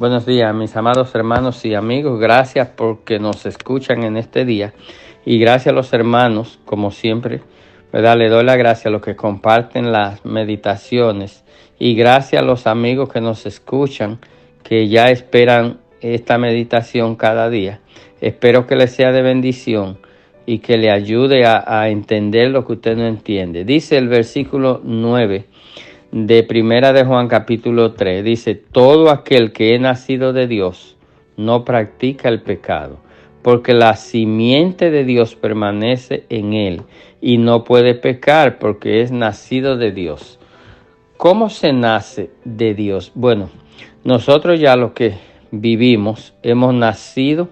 Buenos días, mis amados hermanos y amigos. Gracias porque nos escuchan en este día. Y gracias a los hermanos, como siempre, ¿verdad? Le doy la gracia a los que comparten las meditaciones. Y gracias a los amigos que nos escuchan, que ya esperan esta meditación cada día. Espero que les sea de bendición y que le ayude a entender lo que usted no entiende. Dice el versículo 9 de Primera de Juan capítulo 3, dice: todo aquel que es nacido de Dios no practica el pecado, porque la simiente de Dios permanece en él y no puede pecar porque es nacido de Dios. ¿Cómo se nace de Dios? Bueno, nosotros ya los que vivimos hemos nacido,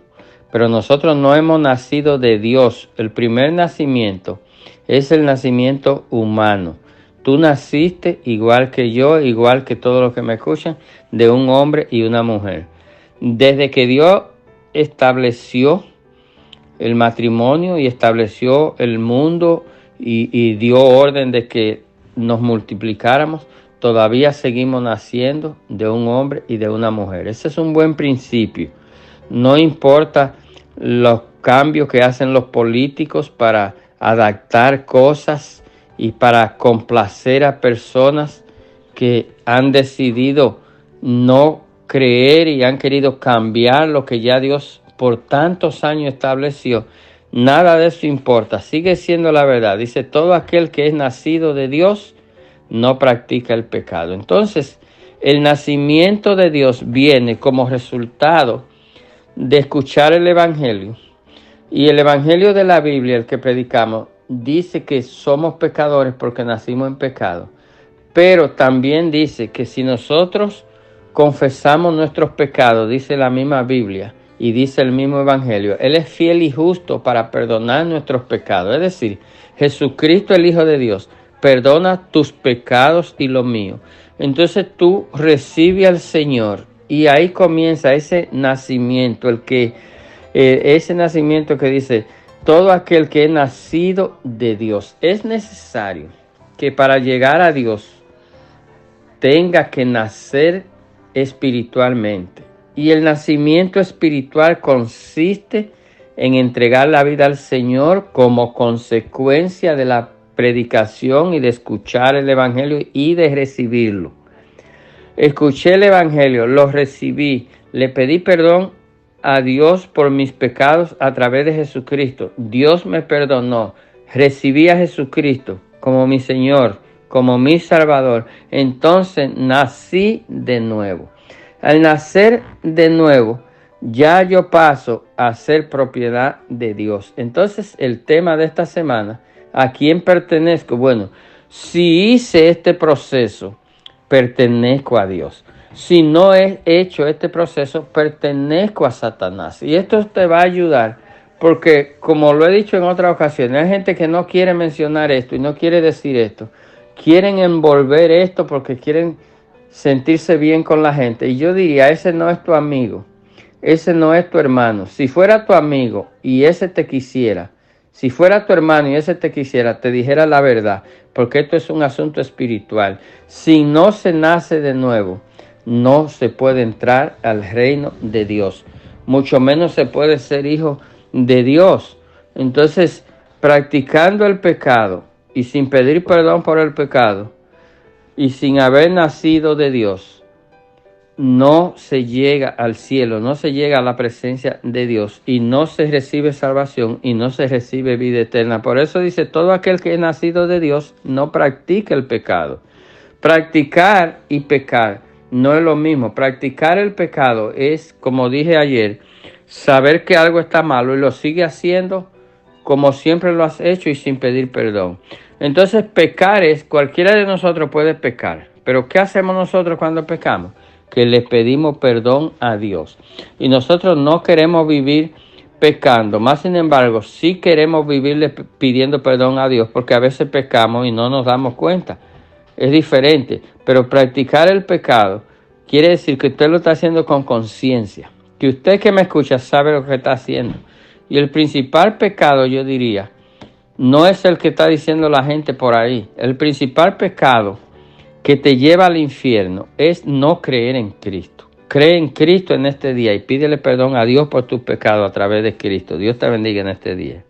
pero nosotros no hemos nacido de Dios. El primer nacimiento es el nacimiento humano. Tú naciste igual que yo, igual que todos los que me escuchan, de un hombre y una mujer. Desde que Dios estableció el matrimonio y estableció el mundo y dio orden de que nos multiplicáramos, todavía seguimos naciendo de un hombre y de una mujer. Ese es un buen principio. No importa los cambios que hacen los políticos para adaptar cosas y para complacer a personas que han decidido no creer y han querido cambiar lo que ya Dios por tantos años estableció. Nada de eso importa, sigue siendo la verdad. Dice: todo aquel que es nacido de Dios no practica el pecado. Entonces, el nacimiento de Dios viene como resultado de escuchar el Evangelio. Y el Evangelio de la Biblia, el que predicamos, dice que somos pecadores porque nacimos en pecado. Pero también dice que si nosotros confesamos nuestros pecados, dice la misma Biblia y dice el mismo Evangelio, Él es fiel y justo para perdonar nuestros pecados. Es decir, Jesucristo, el Hijo de Dios, perdona tus pecados y los míos. Entonces tú recibes al Señor y ahí comienza ese nacimiento, ese nacimiento que dice: todo aquel que es nacido de Dios. Es necesario que para llegar a Dios tenga que nacer espiritualmente. Y el nacimiento espiritual consiste en entregar la vida al Señor como consecuencia de la predicación y de escuchar el Evangelio y de recibirlo. Escuché el Evangelio, lo recibí, le pedí perdón a Dios por mis pecados a través de Jesucristo. Dios me perdonó. Recibí a Jesucristo como mi Señor, como mi Salvador. Entonces nací de nuevo. Al nacer de nuevo, ya yo paso a ser propiedad de Dios. Entonces, el tema de esta semana: ¿a quién pertenezco? Bueno, si hice este proceso, pertenezco a Dios. Si no he hecho este proceso, pertenezco a Satanás. Y esto te va a ayudar porque, como lo he dicho en otras ocasiones, hay gente que no quiere mencionar esto y no quiere decir esto. Quieren envolver esto porque quieren sentirse bien con la gente. Y yo diría: ese no es tu amigo, ese no es tu hermano. Si fuera tu amigo y ese te quisiera, si fuera tu hermano y ese te quisiera, te dijera la verdad, porque esto es un asunto espiritual. Si no se nace de nuevo, no se puede entrar al reino de Dios, mucho menos se puede ser hijo de Dios. Entonces, practicando el pecado y sin pedir perdón por el pecado y sin haber nacido de Dios, no se llega al cielo, no se llega a la presencia de Dios y no se recibe salvación y no se recibe vida eterna. Por eso dice: todo aquel que es nacido de Dios no practica el pecado. Practicar y pecar no es lo mismo. Practicar el pecado es, como dije ayer, saber que algo está malo y lo sigue haciendo como siempre lo has hecho y sin pedir perdón. Entonces, pecar es: cualquiera de nosotros puede pecar. Pero ¿qué hacemos nosotros cuando pecamos? Que le pedimos perdón a Dios. Y nosotros no queremos vivir pecando. Más sin embargo, sí queremos vivir pidiendo perdón a Dios, porque a veces pecamos y no nos damos cuenta. Es diferente. Pero practicar el pecado quiere decir que usted lo está haciendo con conciencia. Que usted que me escucha sabe lo que está haciendo. Y el principal pecado, yo diría, no es el que está diciendo la gente por ahí. El principal pecado que te lleva al infierno es no creer en Cristo. cree en Cristo en este día y pídele perdón a Dios por tus pecados a través de Cristo. Dios te bendiga en este día.